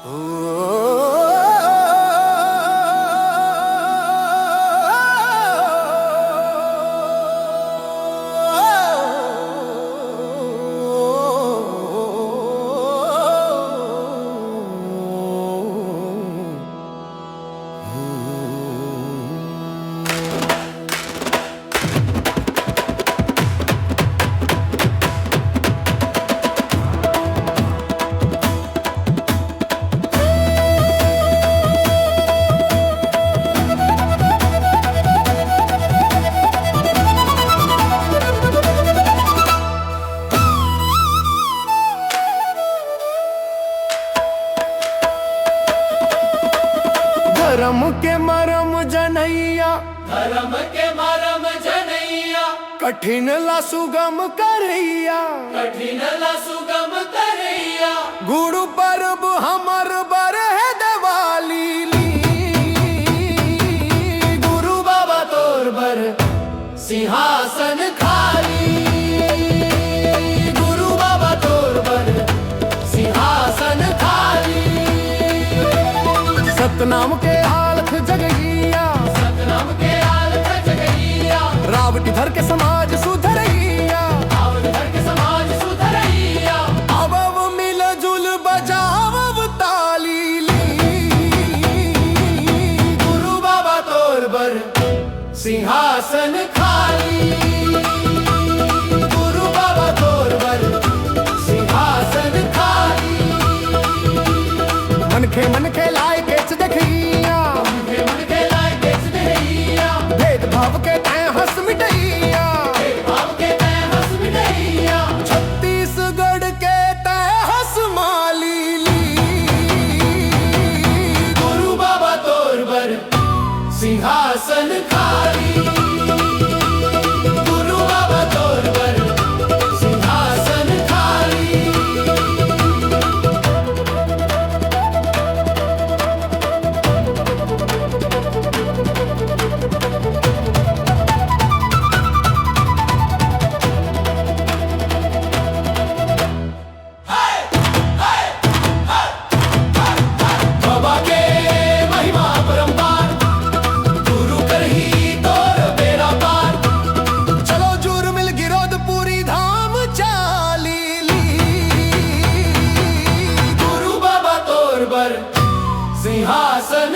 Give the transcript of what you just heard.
धर्म के मरम जनैया, धर्म के मरम जनैया, कठिन ला सुगम करैया, कठिन ला सुगम करैया। गुरु पर्व हमर बरहे दिवाली ली, गुरु बाबा तोर बर सिंहासन खाली, गुरु बाबा तोर बर सिंहासन खाली। सतनाम के आलख जगैया, सतनाम के आलख जगैया, रावटी धर के समाज सुधरैया, आवल धर के समाज सुधरैया। अब मिल जुल बजाव ताली ली, गुरु बाबा तोर बर सिंहासन खाली, गुरु बाबा तोर बर सिंहासन खाली। मन के लाए केच देखैया, मन के लाए बेच दहिया, भेदभाव के तय हंस मिटैया, भाव के तय हंस मिटैया। छत्तीसगढ़ के तय हंस माली ली, गुरु बाबा तोर बर सिंहासन खाली, गुरु बाबा तोर बर सिंहासन खाली। बाबा के महिमा परम्पार, गुरु करही तोर बेड़ा पार। चलो जूर मिल गिरोध पूरी धाम चाली ली, गुरु बाबा तोर बर सिंहासन